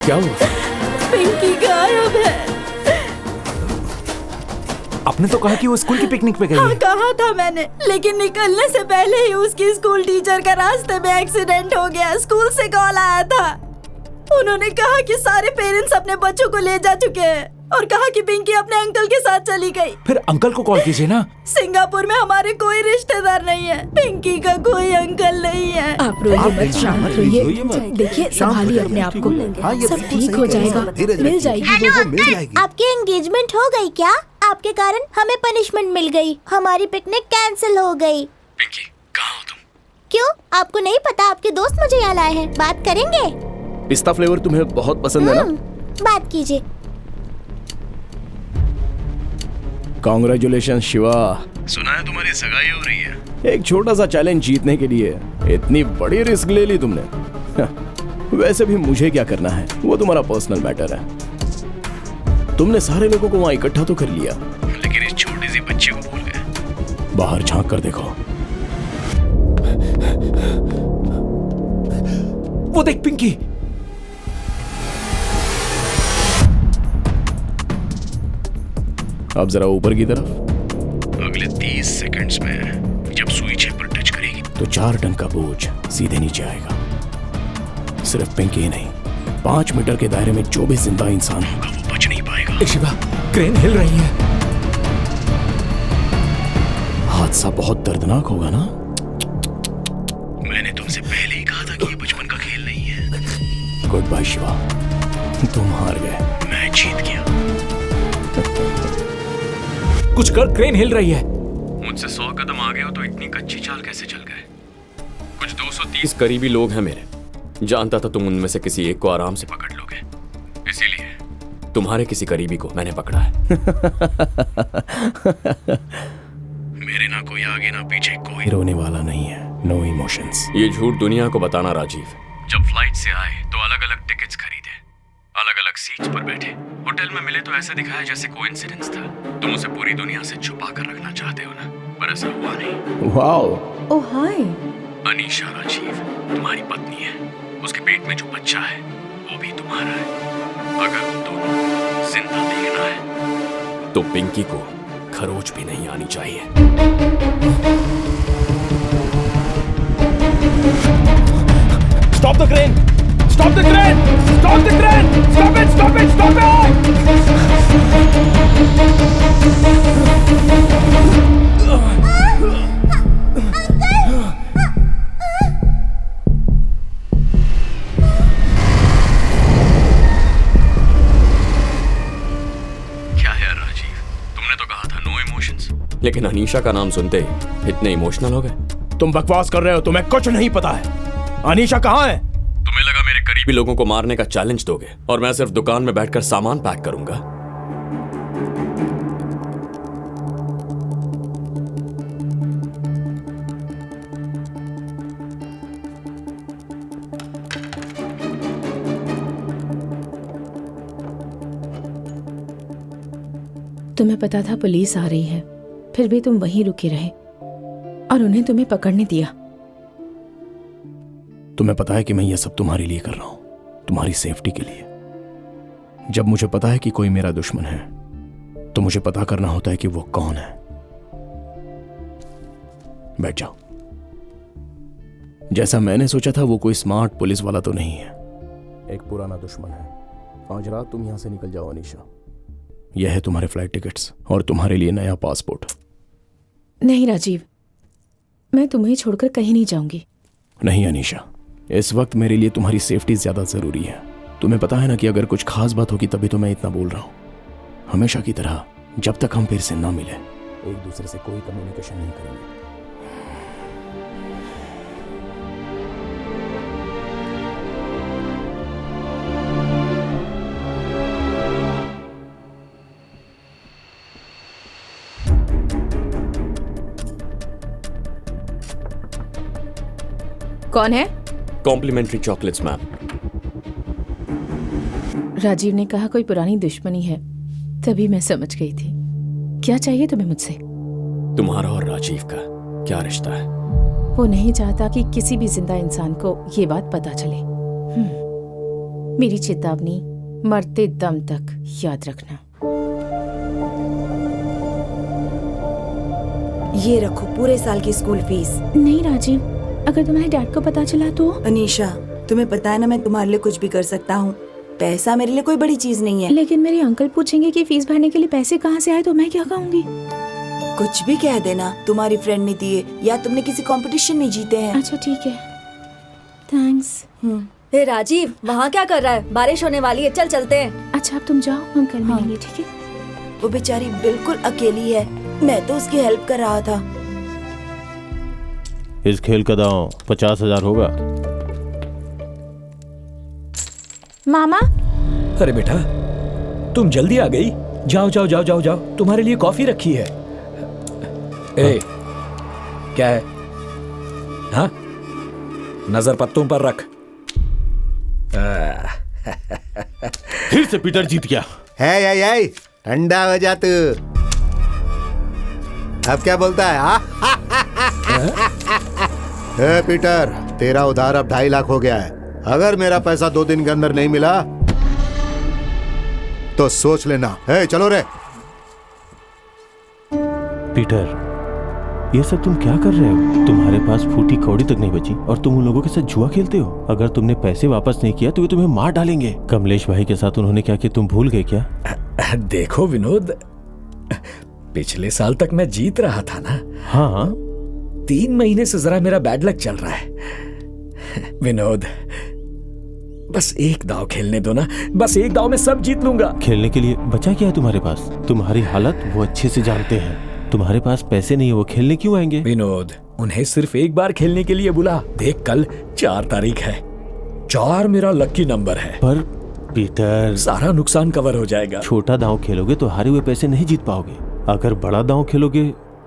क्या हुआ? पिंकी गायब है। आपने तो कहा कि वो स्कूल की पिकनिक पे गई हाँ है। कहा था मैंने, लेकिन निकलने से पहले ही उसकी स्कूल टीचर का रास्ते में एक्सीडेंट हो गया। स्कूल से कॉल आया था, उन्होंने कहा कि सारे पेरेंट्स अपने बच्चों को ले जा चुके हैं और कहा कि पिंकी अपने अंकल के साथ चली गई। फिर अंकल को कॉल कीजिए ना। सिंगापुर में हमारे कोई रिश्तेदार नहीं है, पिंकी का कोई अंकल नहीं है। आप रोइए मत, शांत रहिए। देखिए संभालिए अपने आप को, सब ठीक हो जाएगा, मिल जाएगी वो मिल जाएगी। आपकी एंगेजमेंट हो गई क्या? आपके कारण हमें पनिशमेंट मिल गई, हमारी पिकनिक कैंसिल हो गई। पिंकी कहाँ हो तुम? क्यों, आपको नहीं पता? आपके दोस्त मुझे यहाँ लाए हैं, बात करेंगे? पिस्ता फ्लेवर तुम्हें बहुत पसंद है ना? बात कीजिए। कांग्रेचुलेशन शिवा, सुना है तुम्हारी सगाई हो रही है। एक छोटा सा चैलेंज जीतने के लिए इतनी बड़ी रिस्क ले ली तुमने। वैसे भी मुझे क्या करना है, वो तुम्हारा पर्सनल मैटर है। तुमने सारे लोगों को वहां इकट्ठा तो कर लिया, लेकिन इस छोटी सी बच्ची को भूल गए। बाहर झांक कर देखो। वो देख पिंकी। अब जरा ऊपर की तरफ। अगले 30 सेकंड्स में जब सुई छह पर टच करेगी तो 4 टन का बोझ सीधे नीचे आएगा। सिर्फ पिंकी ही नहीं, 5 मीटर के दायरे में जो भी जिंदा इंसान होगा वो बच नहीं पाएगा। शिवा, क्रेन हिल रही है। हादसा बहुत दर्दनाक होगा ना? मैंने तुमसे पहले ही कहा था कि ये बचपन का खेल नहीं है। गुड बाय शिवा, तुम हार गए, मैं जीत गया। कुछ कर, क्रेन हिल रही है। मुझसे 100 कदम आगे हो तो इतनी कच्ची चाल कैसे चल गए? कुछ 230 करीबी लोग हैं मेरे, जानता था तुम उनमें से किसी एक को आराम से पकड़ लोगे, इसीलिए तुम्हारे किसी करीबी को मैंने पकड़ा है। मेरे ना कोई आगे ना पीछे, कोई रोने वाला नहीं है। No emotions. ये झूठ दुनिया को बताना राजीव। जब फ्लाइट से आए तो अलग अलग टिकट्स खरीदे, अलग अलग सीट्स पर बैठे, होटल में मिले तो ऐसे दिखाया जैसे कोइंसिडेंस था। तुम उसे पूरी दुनिया से छुपा कर रखना चाहते हो ना, पर ऐसा हुआ नहीं। वाओ। ओह हाय। अनीशा राजीव तुम्हारी पत्नी है, उसके पेट में जो बच्चा है वो भी तुम्हारा है। अगर उन दोनों जिंदा देखना है तो पिंकी को खरोच भी नहीं आनी चाहिए। Stop the crane! Stop the crane! Stop the crane! Stop it! Stop it! Stop क्या है राजीव, तुमने तो कहा था नो इमोशंस, लेकिन अनीशा का नाम सुनते इतने इमोशनल हो गए। तुम बकवास कर रहे हो, तुम्हें कुछ नहीं पता है। अनीशा कहाँ है? तुम्हें लगा मेरे करीबी लोगों को मारने का चैलेंज दोगे और मैं सिर्फ दुकान में बैठकर सामान पैक करूंगा? तुम्हें पता था पुलिस आ रही है, फिर भी तुम वहीं रुके रहे और उन्हें तुम्हें पकड़ने दिया। तुम्हें पता है कि मैं ये सब तुम्हारे लिए कर रहा हूं, तुम्हारी सेफ्टी के लिए। जब मुझे पता है कि कोई मेरा दुश्मन है तो मुझे पता करना होता है कि वो कौन है। बैठ जाओ। जैसा मैंने सोचा था वो कोई स्मार्ट पुलिस वाला तो नहीं है, एक पुराना दुश्मन है। आज रात तुम यहां से निकल जाओ अनीशा। यह है तुम्हारे फ्लाइट टिकट्स और तुम्हारे लिए नया पासपोर्ट। नहीं राजीव, मैं तुम्हें छोड़कर कहीं नहीं जाऊंगी। नहीं अनीशा, इस वक्त मेरे लिए तुम्हारी सेफ्टी ज्यादा जरूरी है। तुम्हें पता है ना कि अगर कुछ खास बात होगी तभी तो मैं इतना बोल रहा हूं। हमेशा की तरह जब तक हम फिर से ना मिले, एक दूसरे से कोई कम्युनिकेशन नहीं करेंगे। कौन है? Complementary chocolates ma'am. राजीव ने कहा कोई पुरानी दुश्मनी है, तभी मैं समझ गई थी। क्या चाहिए तुम्हें मुझसे? तुम्हारा और राजीव का क्या रिश्ता है? वो नहीं चाहता कि किसी भी जिंदा इंसान को ये बात पता चले। मेरी चेतावनी, मरते दम तक याद रखना। ये रखो पूरे साल की स्कूल फीस। नहीं राजीव, अगर तुम्हारे डैड को पता चला तो? अनीशा, तुम्हें पता है ना मैं तुम्हारे लिए कुछ भी कर सकता हूँ। पैसा मेरे लिए कोई बड़ी चीज नहीं है। लेकिन मेरे अंकल पूछेंगे कि फीस भरने के लिए पैसे कहाँ से आए, तो मैं क्या कहूँगी? कुछ भी कह देना, तुम्हारी फ्रेंड ने दिए या तुमने किसी कंपटीशन में जीते हैं। अच्छा ठीक है, थैंक्स। हे राजीव, वहाँ क्या कर रहा है? बारिश होने वाली है, चल चलते हैं। अच्छा अब तुम जाओ, हम कल मिलेंगे, ठीक है? वो बेचारी बिल्कुल अकेली है, मैं तो उसकी हेल्प कर रहा था। इस खेल का दांव 50,000 होगा। मामा। अरे बेटा, तुम जल्दी आ गई। जाओ जाओ जाओ जाओ जाओ, तुम्हारे लिए कॉफी रखी है। ए, क्या है? हाँ, नजर पत्तों पर रख। फिर से पीटर जीत गया। है ठंडा हो जा तू। अब क्या बोलता है? ए पीटर, तेरा उधार अब 2.5 लाख हो गया है। अगर मेरा पैसा 2 दिन के अंदर नहीं मिला तो सोच लेना। चलो रे। पीटर, ये सब तुम क्या कर रहे हो? तुम्हारे पास फूटी कौड़ी तक नहीं बची और तुम उन लोगों के साथ जुआ खेलते हो। अगर तुमने पैसे वापस नहीं किया तो वे तुम्हें मार डालेंगे। कमलेश भाई के साथ उन्होंने क्या किया, तुम भूल गए क्या? देखो विनोद, पिछले साल तक मैं जीत रहा था ना। हाँ, 3 महीने से जरा मेरा बैड लक चल रहा है। विनोद, बस एक दाव खेलने दो ना, बस एक दाव में सब जीत लूंगा। खेलने के लिए बचा क्या है तुम्हारे पास? तुम्हारी हालत वो अच्छे से जानते हैं। तुम्हारे पास पैसे नहीं है, वो खेलने क्यों आएंगे? विनोद, उन्हें सिर्फ एक बार खेलने के लिए बुला। देख, कल 4 तारीख है। 4 मेरा लकी नंबर है। पर पीटर, सारा नुकसान कवर हो जाएगा। छोटा दांव खेलोगे तो हारे हुए पैसे नहीं जीत पाओगे। अगर बड़ा दांव खेलोगे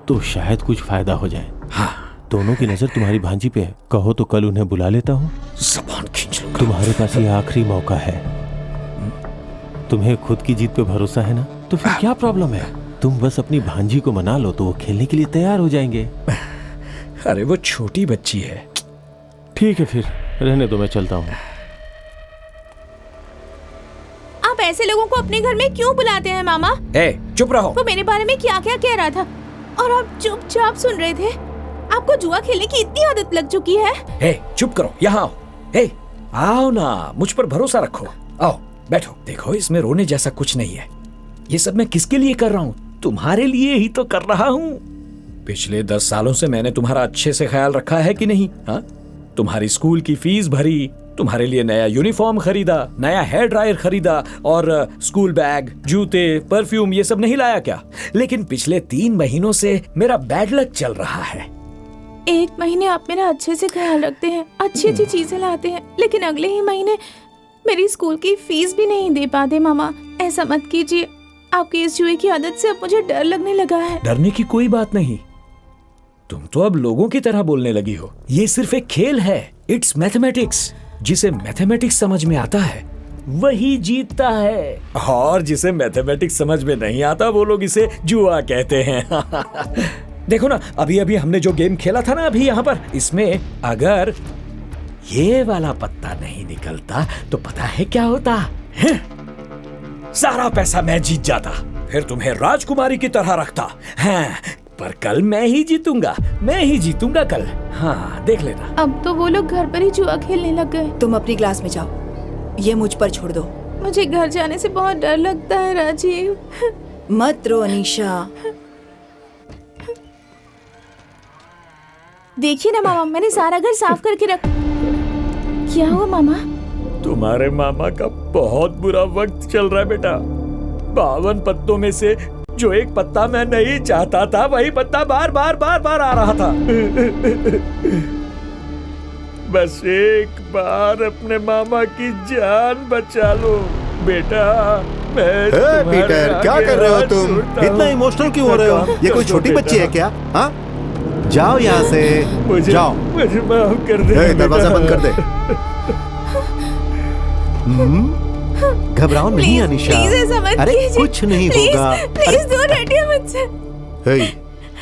तो शायद कुछ फायदा हो जाए। हाँ, दोनों की नजर तुम्हारी भांजी पे है। कहो तो कल उन्हें बुला लेता हूँ। ज़बान खींच लूंगा। तुम्हारे पास ये आखिरी मौका है। तुम्हें खुद की जीत पे भरोसा है ना, तो फिर क्या प्रॉब्लम है? तुम बस अपनी भांजी को मना लो तो वो खेलने के लिए तैयार हो जाएंगे। अरे वो छोटी बच्ची है। ठीक है, फिर रहने दो, मैं चलता हूँ। आप ऐसे लोगों को अपने घर में क्यों बुलाते हैं मामा? ए, चुप रहो। वो मेरे बारे में क्या क्या कह रहा था और आप चुपचाप सुन रहे थे। आपको जुआ खेलने की इतनी आदत लग चुकी है। ए, चुप करो, यहाँ आओ। ए, आओ ना, मुझ पर भरोसा रखो। आओ बैठो। देखो, इसमें रोने जैसा कुछ नहीं है। ये सब मैं किसके लिए कर रहा हूँ? तुम्हारे लिए ही तो कर रहा हूँ। पिछले 10 सालों से मैंने तुम्हारा अच्छे से ख्याल रखा है कि नहीं? हाँ, तुम्हारी स्कूल की फीस भरी, तुम्हारे लिए नया यूनिफॉर्म खरीदा, नया हेयर ड्रायर खरीदा और स्कूल बैग, जूते, परफ्यूम, ये सब नहीं लाया क्या? लेकिन पिछले 3 महीनों से मेरा बैड लक चल रहा है। 1 महीने आप मेरा अच्छे से ख्याल रखते हैं, अच्छी अच्छी चीजें लाते हैं, लेकिन अगले ही महीने मेरी स्कूल की फीस भी नहीं दे पाते। मामा, ऐसा मत कीजिए। आपकी इस जुए की आदत से अब मुझे डर लगने लगा है। डरने की कोई बात नहीं। तुम तो अब लोगों की तरह बोलने लगी हो। ये सिर्फ एक खेल है। It's mathematics. जिसे मैथमेटिक्स समझ में आता है वही जीतता है, और जिसे मैथमेटिक्स समझ में नहीं आता वो लोग इसे जुआ कहते हैं। देखो ना, अभी अभी हमने जो गेम खेला था ना अभी यहाँ पर, इसमें अगर ये वाला पत्ता नहीं निकलता तो पता है क्या होता है? सारा पैसा मैं जीत जाता, फिर तुम्हें राजकुमारी की तरह रखता। हाँ, पर कल मैं ही जीतूंगा कल। हाँ, देख लेना। अब तो वो लोग घर पर ही जुआ खेलने लग गए। तुम अपनी क्लास में जाओ, ये मुझ पर छोड़ दो। मुझे घर जाने से बहुत डर लगता है राजीव। मत रो अनीशा। देखिए ना मामा, मैंने सारा घर साफ करके रख। क्या हुआ मामा? तुम्हारे मामा का बहुत बुरा वक्त चल रहा है बेटा। 52 पत्तों में से जो एक पत्ता मैं नहीं चाहता था, वही पत्ता बार बार आ रहा था। बस एक बार अपने मामा की जान बचा लो बेटा। पीटर, क्या कर रहे हो तुम? इतना इमोशनल क्यों हो रहे हो? ये कोई छोटी बच्ची है क्या? हाँ, जाओ यहाँ से, जाओ। मुझे माफ कर दे। दरवाजा बंद कर दे। घबराओ नहीं अनीशा। अरे कुछ नहीं होगा। प्लीज दूर हटिए मुझसे।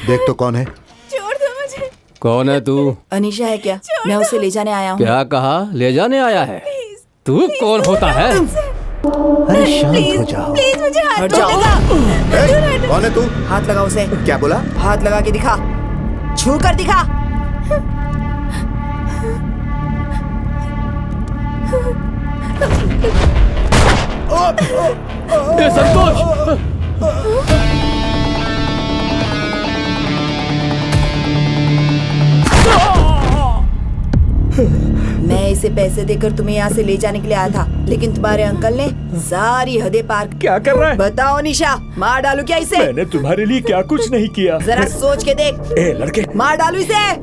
देख तो कौन है? छोड़ दो मुझे। कौन है तू? अनीशा है क्या? मैं उसे ले जाने आया हूँ। क्या कहा? ले जाने आया है? तू कौन होता है? अरे शांत हो जाओ। प्लीज मुझे हाथ हट जाओ। ए, कौन है तू? हाथ लगा उसे। क्या बोला? हाथ लगा के दिखा, छू कर दिखा। ए, संतोष! मैं इसे पैसे देकर तुम्हें यहाँ से ले जाने के लिए आया था, लेकिन तुम्हारे अंकल ने सारी हदें पार। क्या कर रहा है? बताओ निशा, मार डालू क्या इसे? मैंने तुम्हारे लिए क्या कुछ नहीं किया। जरा सोच के देख। ए लड़के, मार डालू इसे।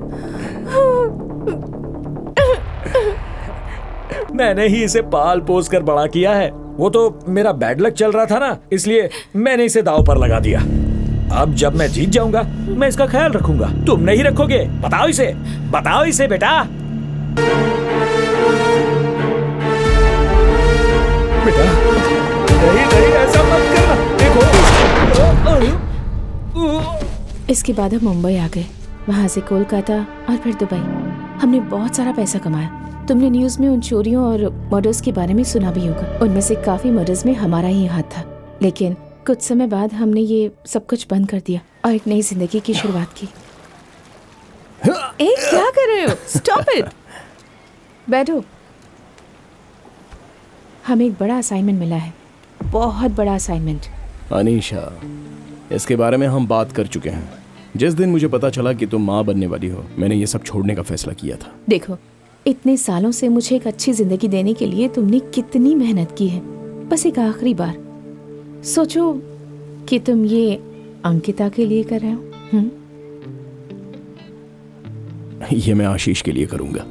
मैंने ही इसे पाल पोस कर बड़ा किया है। वो तो मेरा बैड लक चल रहा था ना, इसलिए मैंने इसे दांव पर लगा दिया। अब जब मैं जीत जाऊंगा, मैं इसका ख्याल रखूंगा। तुम नहीं रखोगे? बताओ इसे बेटा। बेटा, नहीं ऐसा मत करना। देखो। इसके बाद हम मुंबई आ गए, वहाँ से कोलकाता और फिर दुबई। हमने बहुत सारा पैसा कमाया। तुमने न्यूज में उन चोरियों और मर्डर्स के बारे में सुना भी होगा। उनमें से काफी मर्डर्स में हमारा ही हाथ था, लेकिन कुछ समय बाद हमने ये सब कुछ बंद कर दिया और एक नई जिंदगी की शुरुआत की। क्या कर रहे हो? Stop it. बैठो। हमें एक बड़ा असाइनमेंट मिला है, बहुत बड़ा असाइनमेंट। अनीशा, इसके बारे में हम बात कर चुके हैं। जिस दिन मुझे पता चला कि तुम माँ बनने वाली हो, मैंने ये सब छोड़ने का फैसला किया था। देखो, इतने सालों से मुझे एक अच्छी जिंदगी देने के लिए तुमने कितनी मेहनत की है। बस एक आखिरी बार सोचो कि तुम ये अंकिता के लिए कर रहे हो। ये मैं आशीष के लिए करूंगा।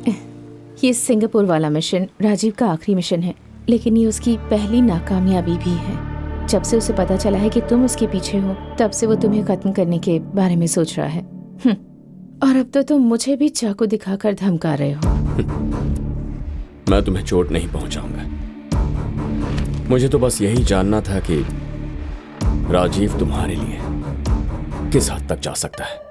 ये सिंगापुर वाला मिशन राजीव का आखिरी मिशन है, लेकिन ये उसकी पहली नाकामयाबी भी है। जब से उसे पता चला है कि तुम उसके पीछे हो, तब से वो तुम्हें खत्म करने के बारे में सोच रहा है। और अब तो तुम मुझे भी चाकू दिखाकर धमका रहे हो। मैं तुम्हें चोट नहीं पहुंचाऊंगा। मुझे तो बस यही जानना था कि राजीव तुम्हारे लिए किस हद तक जा सकता है।